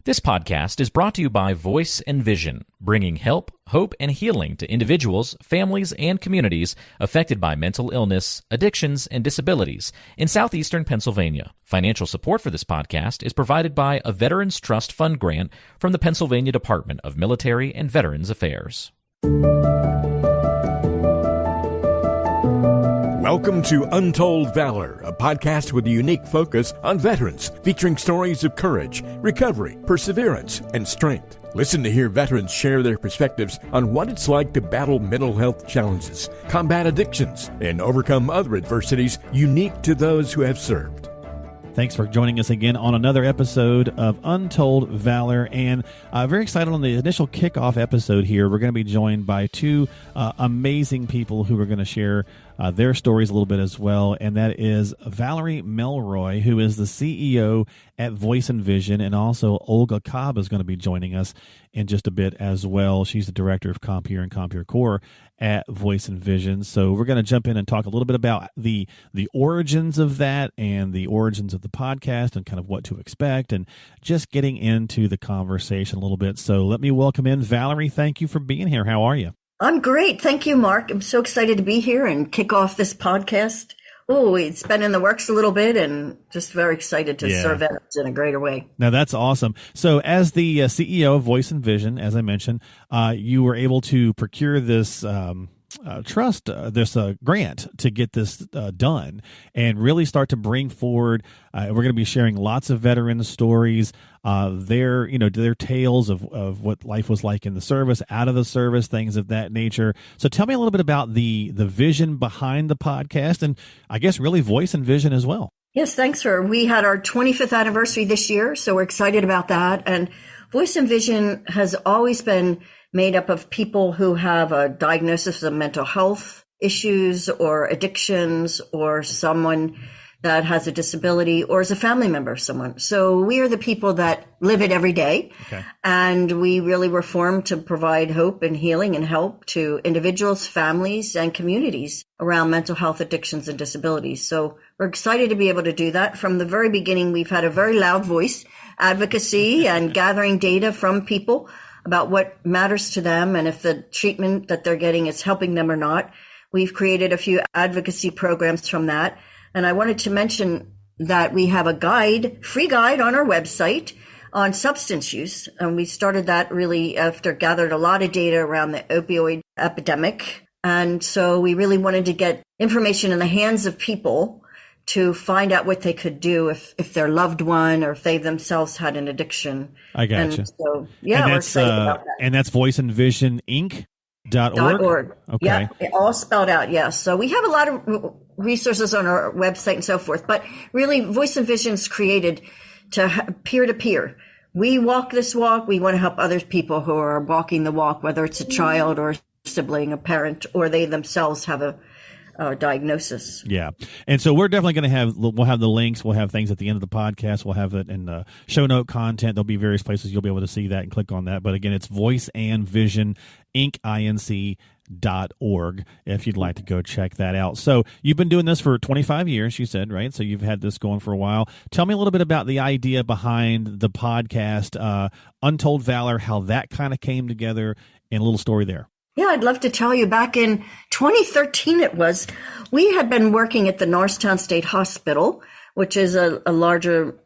This podcast is brought to you by Voice and Vision, bringing help, hope, and healing to individuals, families, and communities affected by mental illness, addictions, and disabilities in southeastern Pennsylvania. Financial support for this podcast is provided by a Veterans Trust Fund grant from the Pennsylvania Department of Military and Veterans Affairs. Welcome to Untold Valor, a podcast with a unique focus on veterans, featuring stories of courage, recovery, perseverance, and strength. Listen to hear veterans share their perspectives on what it's like to battle mental health challenges, combat addictions, and overcome other adversities unique to those who have served. Thanks for joining us again on another episode of Untold Valor, and very excited on the initial kickoff episode here. We're going to be joined by two amazing people who are going to share their stories a little bit as well, and that is Valerie Melroy, who is the CEO at Voice and Vision, and also Olga Kobb is going to be joining us in just a bit as well. She's the director of Compeer and CompeerCORPS at Voice and Vision. So we're going to jump in and talk a little bit about the origins of that and the origins of the podcast and kind of what to expect and just getting into the conversation a little bit. So let me welcome in Valerie. Thank you for being here. How are you? I'm great. Thank you, Mark. I'm so excited to be here and kick off this podcast. Oh, it's been in the works a little bit and just very excited to serve veterans in a greater way. Now, that's awesome. So as the CEO of Voice and Vision, as I mentioned, you were able to procure this grant to get this done and really start to bring forward. We're going to be sharing lots of veteran stories, their tales of what life was like in the service, out of the service, things of that nature. So tell me a little bit about the vision behind the podcast, and I guess really Voice and Vision as well. Yes, thanks, sir. We had our 25th anniversary this year, so we're excited about that. And Voice and Vision has always been made up of people who have a diagnosis of mental health issues or addictions, or someone that has a disability, or is a family member of someone. So we are the people that live it every day. Okay. And we really were formed to provide hope and healing and help to individuals, families, and communities around mental health, addictions, and disabilities. So we're excited to be able to do that. From the very beginning, we've had a very loud voice, advocacy, and gathering data from people about what matters to them and if the treatment that they're getting is helping them or not. We've created a few advocacy programs from that. And I wanted to mention that we have a free guide on our website on substance use. And we started that really after gathered a lot of data around the opioid epidemic. And so we really wanted to get information in the hands of people to find out what they could do if their loved one or if they themselves had an addiction. I got you. So, we're excited about that. And that's voiceandvisioninc.org? Okay. Yeah, all spelled out, yes. So we have a lot of resources on our website and so forth, but really Voice and Vision is created to peer-to-peer. We walk this walk. We want to help other people who are walking the walk, whether it's a child or a sibling, a parent, or they themselves have a diagnosis. Yeah. And so we're definitely going to we'll have the links. We'll have things at the end of the podcast. We'll have it in the show note content. There'll be various places you'll be able to see that and click on that. But again, it's voiceandvisioninc.org if you'd like to go check that out. So you've been doing this for 25 years, you said, right? So you've had this going for a while. Tell me a little bit about the idea behind the podcast, Untold Valor, how that kind of came together, and a little story there. Yeah, I'd love to tell you. Back in 2013, we had been working at the Norristown State Hospital, which is a larger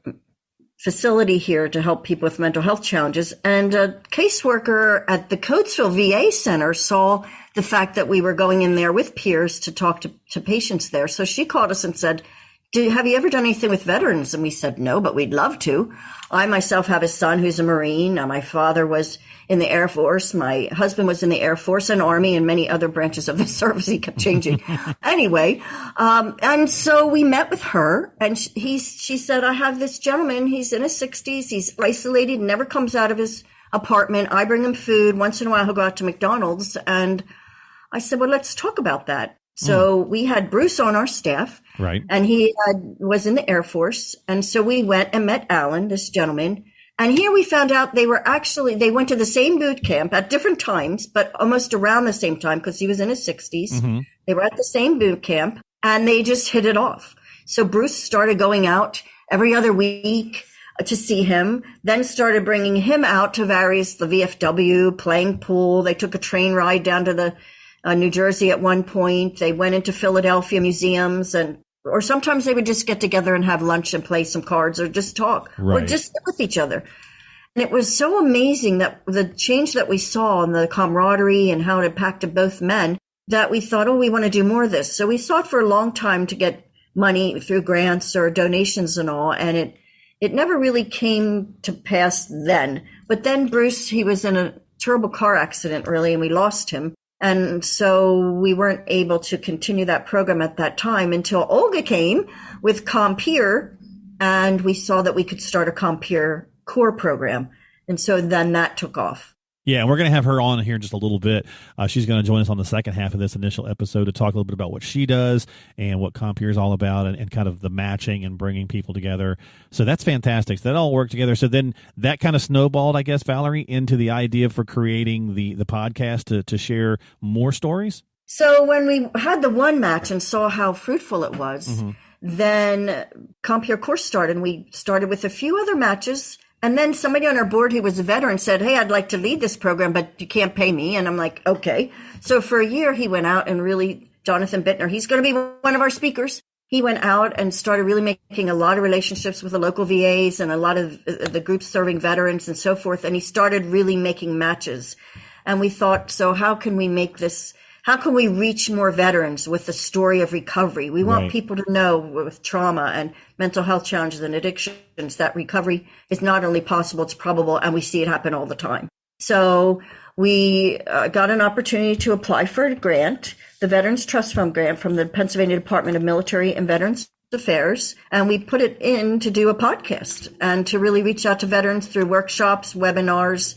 facility here to help people with mental health challenges. And a caseworker at the Coatesville VA Center saw the fact that we were going in there with peers to talk to patients there. So she called us and said, have you ever done anything with veterans? And we said, no, but we'd love to. I myself have a son who's a Marine. My father was in the Air Force. My husband was in the Air Force and Army and many other branches of the service. He kept changing. Anyway, and so we met with her, and she said, I have this gentleman. He's in his 60s. He's isolated, never comes out of his apartment. I bring him food. Once in a while, he'll go out to McDonald's. And I said, well, let's talk about that. So we had Bruce on our staff, right? And he was in the Air Force. And so we went and met Alan, this gentleman. And here we found out they went to the same boot camp at different times, but almost around the same time because he was in his 60s. Mm-hmm. They were at the same boot camp and they just hit it off. So Bruce started going out every other week to see him, then started bringing him out to the VFW, playing pool. They took a train ride down to the New Jersey at one point. They went into Philadelphia museums, or sometimes they would just get together and have lunch and play some cards or just talk or just sit with each other. And it was so amazing that the change that we saw in the camaraderie and how it impacted both men, that we thought, we want to do more of this. So we sought for a long time to get money through grants or donations and all. And it never really came to pass then. But then Bruce, he was in a terrible car accident, really, and we lost him. And so we weren't able to continue that program at that time until Olga came with Compeer, and we saw that we could start a CompeerCORPS program. And so then that took off. Yeah, and we're going to have her on here in just a little bit. She's going to join us on the second half of this initial episode to talk a little bit about what she does and what Compeer is all about, and kind of the matching and bringing people together. So that's fantastic. So that all worked together. So then that kind of snowballed, I guess, Valerie, into the idea for creating the podcast to share more stories? So when we had the one match and saw how fruitful it was, then CompeerCORPS started, and we started with a few other matches. And then somebody on our board who was a veteran said, hey, I'd like to lead this program, but you can't pay me. And I'm like, okay. So for a year, he went out and really, Jonathan Bittner, he's going to be one of our speakers. He went out and started really making a lot of relationships with the local VAs and a lot of the groups serving veterans and so forth. And he started really making matches. And we thought, so how can we make this, how can we reach more veterans with the story of recovery? We want people to know with trauma and mental health challenges and addictions that recovery is not only possible, it's probable, and we see it happen all the time. So we got an opportunity to apply for a grant, the Veterans Trust Fund grant from the Pennsylvania Department of Military and Veterans Affairs, and we put it in to do a podcast and to really reach out to veterans through workshops, webinars,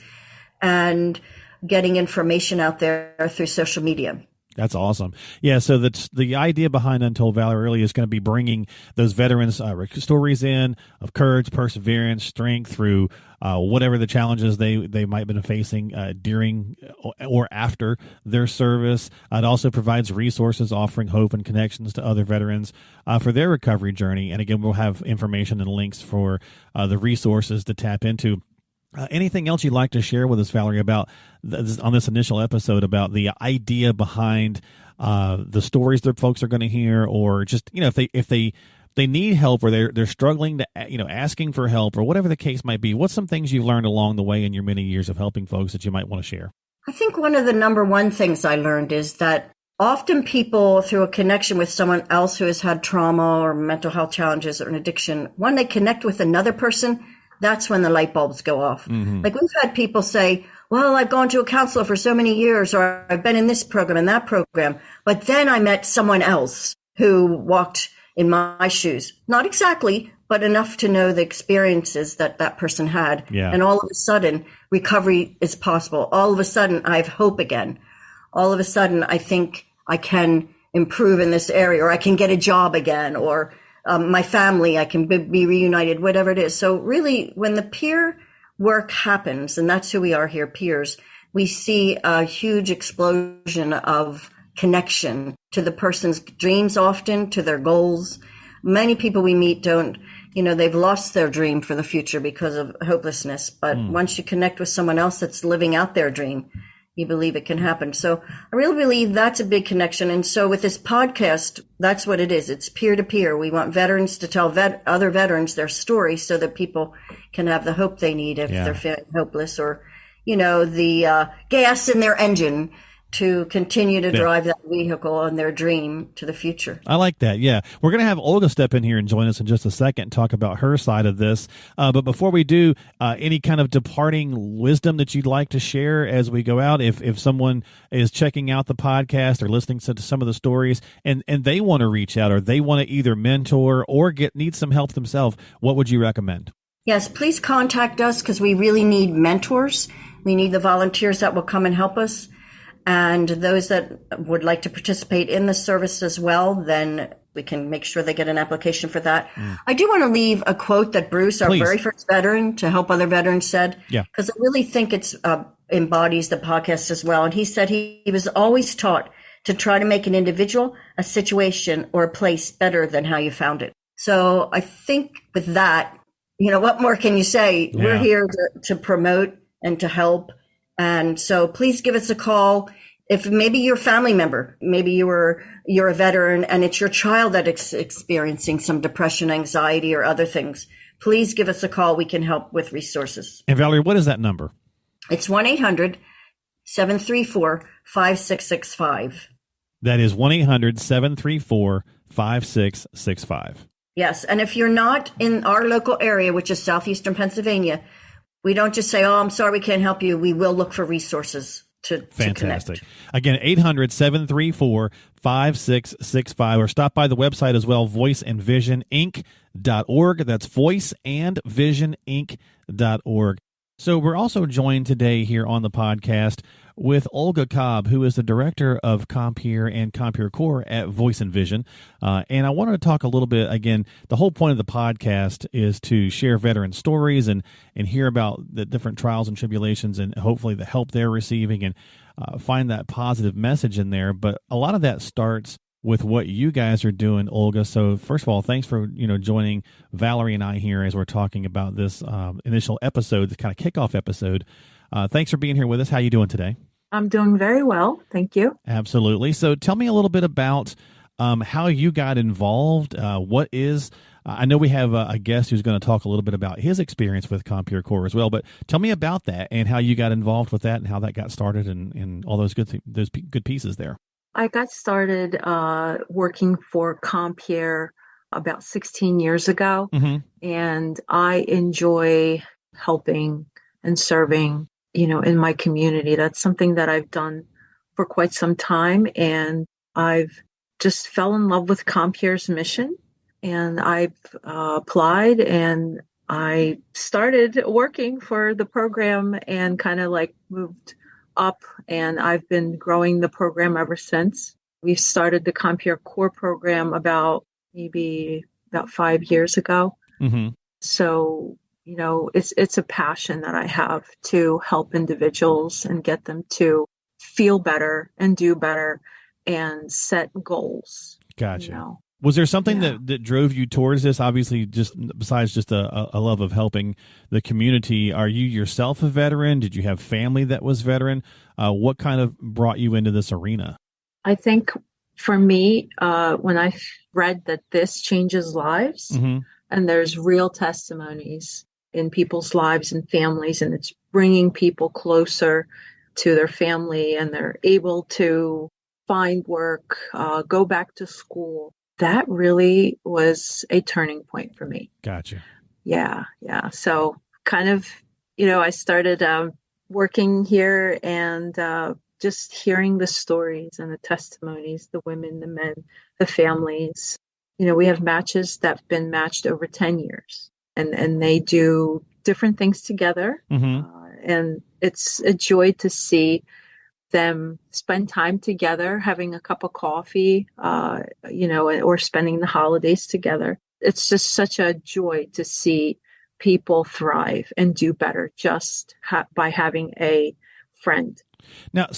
and getting information out there through social media. That's awesome. Yeah, so the idea behind Untold Valor really is going to be bringing those veterans' stories in of courage, perseverance, strength through whatever the challenges they might have been facing during or after their service. It also provides resources offering hope and connections to other veterans for their recovery journey. And again, we'll have information and links for the resources to tap into. Anything else you'd like to share with us, Valerie, about on this initial episode about the idea behind the stories that folks are going to hear, or just if they need help or they're struggling to asking for help or whatever the case might be? What's some things you've learned along the way in your many years of helping folks that you might want to share? I think one of the number one things I learned is that often people, through a connection with someone else who has had trauma or mental health challenges or an addiction, when they connect with another person, that's when the light bulbs go off. Like we've had people say, well, I've gone to a counselor for so many years, or I've been in this program and that program, but then I met someone else who walked in my shoes. Not exactly, but enough to know the experiences that that person had. Yeah. And all of a sudden, recovery is possible. All of a sudden, I have hope again. All of a sudden, I think I can improve in this area, or I can get a job again, or my family, I can be reunited, whatever it is. So really, when the peer work happens, and that's who we are here, peers, we see a huge explosion of connection to the person's dreams, often to their goals. Many people we meet don't, they've lost their dream for the future because of hopelessness. But once you connect with someone else that's living out their dream, you believe it can happen. So I really believe that's a big connection. And so with this podcast, that's what it is. It's peer to peer. We want veterans to tell other veterans their story so that people can have the hope they need if they're feeling hopeless, or, the gas in their engine to continue to drive that vehicle and their dream to the future. I like that. Yeah. We're going to have Olga step in here and join us in just a second and talk about her side of this. But before we do, any kind of departing wisdom that you'd like to share as we go out, if someone is checking out the podcast or listening to some of the stories and they want to reach out, or they want to either mentor or need some help themselves, what would you recommend? Yes, please contact us, because we really need mentors. We need the volunteers that will come and help us. And those that would like to participate in the service as well, then we can make sure they get an application for that. I do want to leave a quote that Bruce, our very first veteran to help other veterans, said, because I really think it's embodies the podcast as well. And he said he was always taught to try to make an individual, a situation, or a place better than how you found it. So I think with that, What more can you say? Yeah. We're here to promote and to help. And so please give us a call. If maybe you're a family member, maybe you're a veteran and it's your child that's experiencing some depression, anxiety, or other things, please give us a call. We can help with resources. And Valerie, what is that number? It's 1-800-734-5665. That is 1-800-734-5665. Yes. And if you're not in our local area, which is southeastern Pennsylvania, we don't just say, oh, I'm sorry, we can't help you. We will look for resources to Fantastic. To Again, 800-734-5665, or stop by the website as well, voiceandvisioninc.org. That's voiceandvisioninc.org. So we're also joined today here on the podcast with Olga Kobb, who is the director of Compeer and CompeerCORPS at Voice and Vision. And I wanted to talk a little bit, again, the whole point of the podcast is to share veteran stories and hear about the different trials and tribulations and hopefully the help they're receiving and find that positive message in there. But a lot of that starts with what you guys are doing, Olga. So first of all, thanks for joining Valerie and I here as we're talking about this initial episode, the kind of kickoff episode. Thanks for being here with us. How are you doing today? I'm doing very well. Thank you. Absolutely. So tell me a little bit about how you got involved. I know we have a guest who's going to talk a little bit about his experience with CompeerCORPS as well, but tell me about that and how you got involved with that and how that got started and all those good pieces there. I got started working for Compeer about 16 years ago, and I enjoy helping and serving, in my community. That's something that I've done for quite some time, and I've just fell in love with Compeer's mission, and I've applied, and I started working for the program and kind of moved up, and I've been growing the program ever since. We started the CompeerCORPS program about 5 years ago. So, it's a passion that I have to help individuals and get them to feel better and do better and set goals. Gotcha. Was there something that drove you towards this? Obviously, just besides just a love of helping the community, are you yourself a veteran? Did you have family that was veteran? What kind of brought you into this arena? I think for me, when I read that this changes lives and there's real testimonies in people's lives and families, and it's bringing people closer to their family and they're able to find work, go back to school. That really was a turning point for me. Gotcha. Yeah. So kind of, I started working here and just hearing the stories and the testimonies, the women, the men, the families. We have matches that have been matched over 10 years and they do different things together. And it's a joy to see them spend time together, having a cup of coffee, or spending the holidays together. It's just such a joy to see people thrive and do better just by having a friend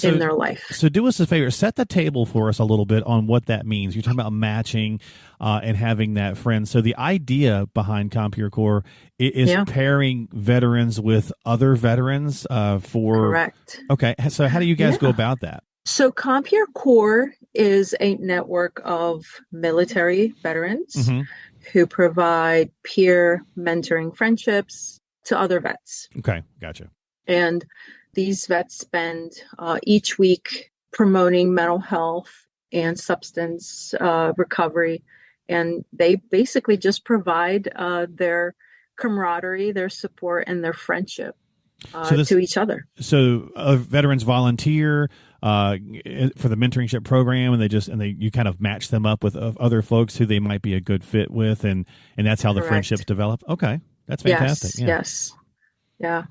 in their life. So do us a favor, set the table for us a little bit on what that means. You're talking about matching and having that friend. So the idea behind CompeerCORPS is pairing veterans with other veterans Correct. Okay. So how do you guys go about that? So CompeerCORPS is a network of military veterans who provide peer mentoring friendships to other vets. Okay. Gotcha. And these vets spend each week promoting mental health and substance recovery. And they basically just provide their camaraderie, their support, and their friendship to each other. So veterans volunteer for the mentorship program, and you kind of match them up with other folks who they might be a good fit with, and that's how the friendships develop. Okay, that's fantastic. Yes. Yeah.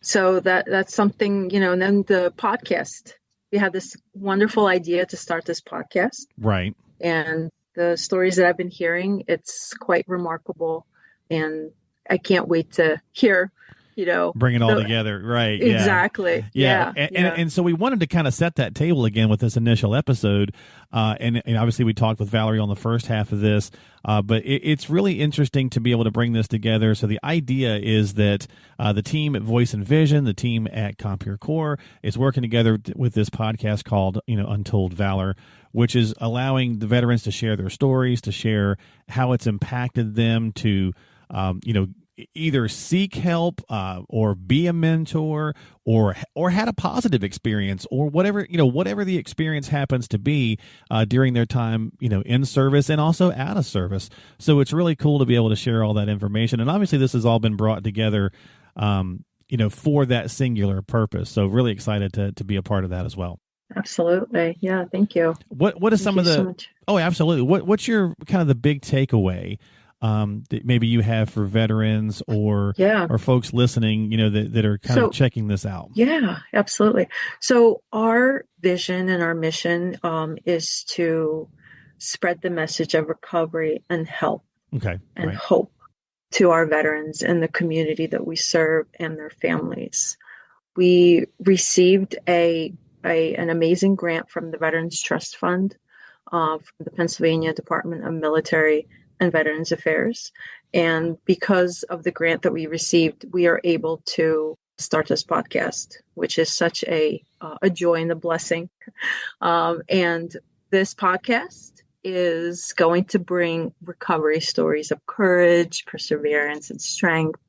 So that's something, and then the podcast, we had this wonderful idea to start this podcast. Right. And the stories that I've been hearing, it's quite remarkable. And I can't wait to hear bring it all together. Right. Yeah. Exactly. Yeah. And so we wanted to kind of set that table again with this initial episode. And obviously we talked with Valerie on the first half of this, but it's really interesting to be able to bring this together. So the idea is that the team at Voice and Vision, the team at CompeerCORPS is working together with this podcast called, Untold Valor, which is allowing the veterans to share their stories, to share how it's impacted them to, either seek help or be a mentor or had a positive experience or whatever the experience happens to be during their time in service and also out of service. So it's really cool to be able to share all that information, and obviously this has all been brought together for that singular purpose. So really excited to be a part of that as well. Absolutely. Yeah, thank you. What is some of the so much. Oh, absolutely. What's your kind of the big takeaway that maybe you have for veterans or folks listening, that are kind of checking this out? Yeah, absolutely. So our vision and our mission is to spread the message of recovery and help and hope to our veterans and the community that we serve and their families. We received an amazing grant from the Veterans Trust Fund from the Pennsylvania Department of Military and Veterans Affairs. And because of the grant that we received, we are able to start this podcast, which is such a joy and a blessing. And this podcast is going to bring recovery stories of courage, perseverance, and strength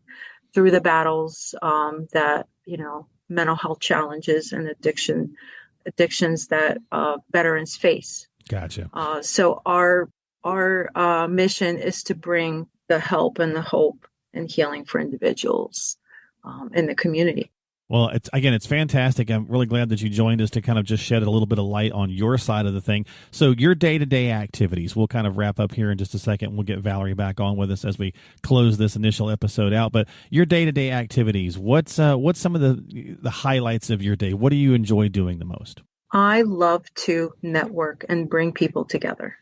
through the battles that, mental health challenges and addictions that veterans face. Gotcha. So our mission is to bring the help and the hope and healing for individuals in the community. Well, it's fantastic. I'm really glad that you joined us to kind of just shed a little bit of light on your side of the thing. So your day-to-day activities, we'll kind of wrap up here in just a second. We'll get Valerie back on with us as we close this initial episode out. But your day-to-day activities, what's some of the highlights of your day? What do you enjoy doing the most? I love to network and bring people together.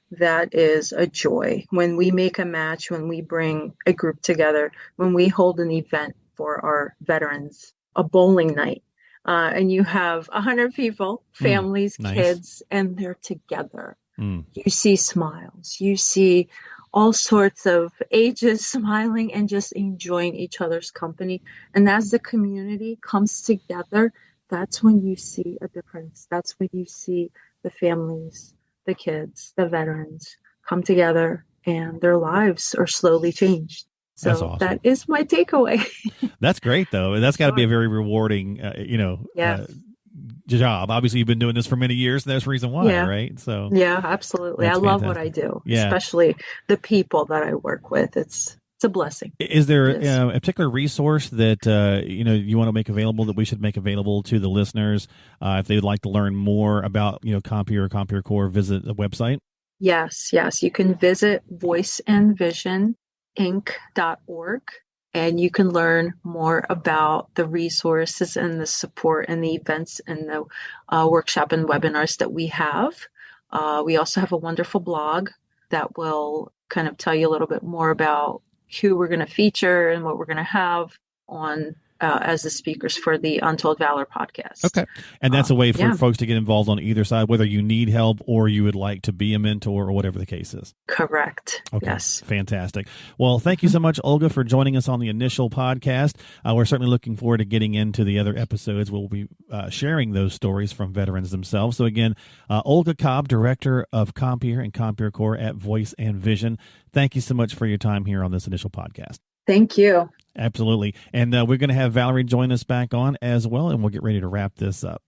That is a joy. When we make a match, when we bring a group together, when we hold an event for our veterans, a bowling night, and you have 100 people, families, nice. Kids, and they're together. You see smiles. You see all sorts of ages smiling and just enjoying each other's company. And as the community comes together, that's when you see a difference. That's when you see the families, the kids, the veterans come together and their lives are slowly changed. So that's awesome. That is my takeaway. That's great, though. That's got to be a very rewarding, job. Obviously, you've been doing this for many years, and there's a reason why, right? So yeah, absolutely. I love what I do, especially the people that I work with. It's a blessing. Is there a particular resource that you want to make available that we should make available to the listeners if they'd like to learn more about Compeer or CompeerCORPS? Visit the website. Yes. You can visit voiceandvisioninc.org, and you can learn more about the resources and the support and the events and the workshop and webinars that we have. We also have a wonderful blog that will kind of tell you a little bit more about who we're going to feature and what we're going to have on as the speakers for the Untold Valor podcast. Okay. And that's a way for folks to get involved on either side, whether you need help or you would like to be a mentor or whatever the case is. Correct. Okay. Yes. Fantastic. Well, thank you so much, Olga, for joining us on the initial podcast. We're certainly looking forward to getting into the other episodes. We'll be sharing those stories from veterans themselves. So again, Olga Kobb, Director of Compeer and CompeerCORPS at Voice and Vision. Thank you so much for your time here on this initial podcast. Thank you. Absolutely. And we're going to have Valerie join us back on as well, and we'll get ready to wrap this up.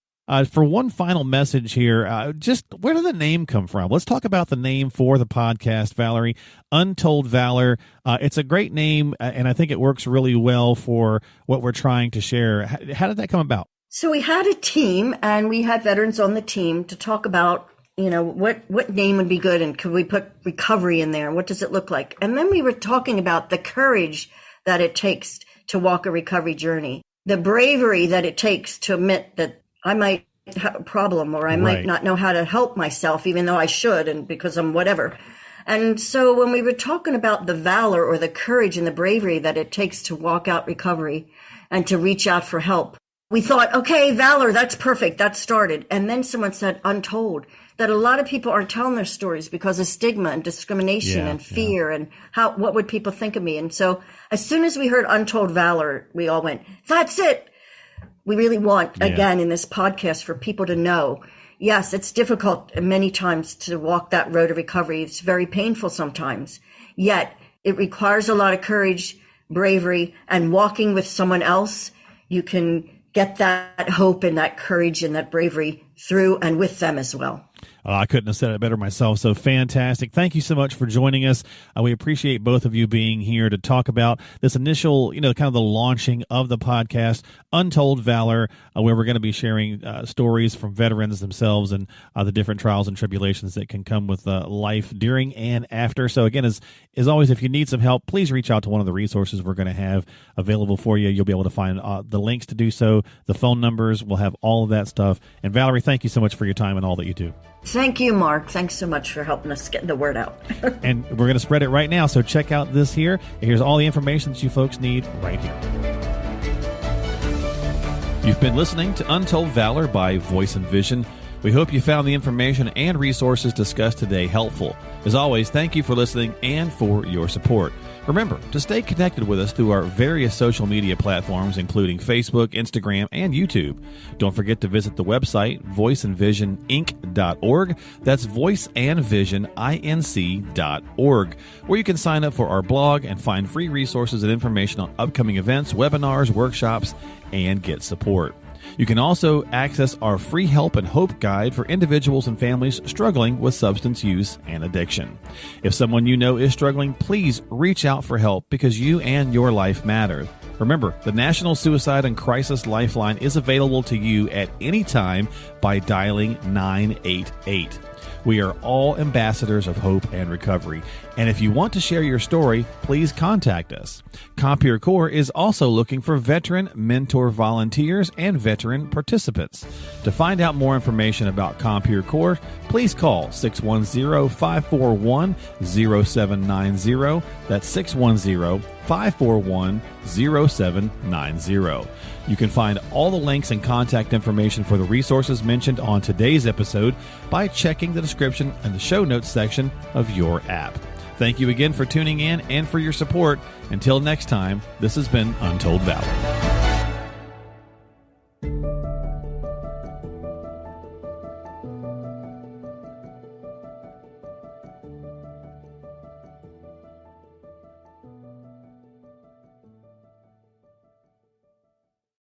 For one final message here, just where did the name come from? Let's talk about the name for the podcast, Valerie. Untold Valor. It's a great name, and I think it works really well for what we're trying to share. How did that come about? So we had a team, and we had veterans on the team to talk about what name would be good, and could we put recovery in there? What does it look like? And then we were talking about the courage that it takes to walk a recovery journey, the bravery that it takes to admit that I might have a problem or I might not know how to help myself, even though I should, and because I'm whatever. And so when we were talking about the valor or the courage and the bravery that it takes to walk out recovery and to reach out for help, we thought, okay, valor, that's perfect. That started. And then someone said untold, that a lot of people aren't telling their stories because of stigma and discrimination and fear and what would people think of me? And so as soon as we heard Untold Valor, we all went, that's it. We really want, again, in this podcast for people to know, yes, it's difficult many times to walk that road of recovery. It's very painful sometimes, yet it requires a lot of courage, bravery, and walking with someone else. You can get that hope and that courage and that bravery through and with them as well. I couldn't have said it better myself. So fantastic. Thank you so much for joining us. We appreciate both of you being here to talk about this initial, kind of the launching of the podcast, Untold Valor, where we're going to be sharing stories from veterans themselves and the different trials and tribulations that can come with life during and after. So again, as always, if you need some help, please reach out to one of the resources we're going to have available for you. You'll be able to find the links to do so, the phone numbers. We'll have all of that stuff. And Valerie, thank you so much for your time and all that you do. Thank you, Mark. Thanks so much for helping us get the word out. And we're going to spread it right now. So check out this here. Here's all the information that you folks need right here. You've been listening to Untold Valor by Voice and Vision. We hope you found the information and resources discussed today helpful. As always, thank you for listening and for your support. Remember to stay connected with us through our various social media platforms, including Facebook, Instagram, and YouTube. Don't forget to visit the website, voiceandvisioninc.org. That's voiceandvisioninc.org, where you can sign up for our blog and find free resources and information on upcoming events, webinars, workshops, and get support. You can also access our free help and hope guide for individuals and families struggling with substance use and addiction. If someone you know is struggling, please reach out for help because you and your life matter. Remember, the National Suicide and Crisis Lifeline is available to you at any time by dialing 988. We are all ambassadors of hope and recovery. And if you want to share your story, please contact us. CompeerCORPS is also looking for veteran mentor volunteers and veteran participants. To find out more information about CompeerCORPS, please call 610-541-0790. That's 610-541-0790. You can find all the links and contact information for the resources mentioned on today's episode by checking the description and the show notes section of your app. Thank you again for tuning in and for your support. Until next time, this has been Untold Valor.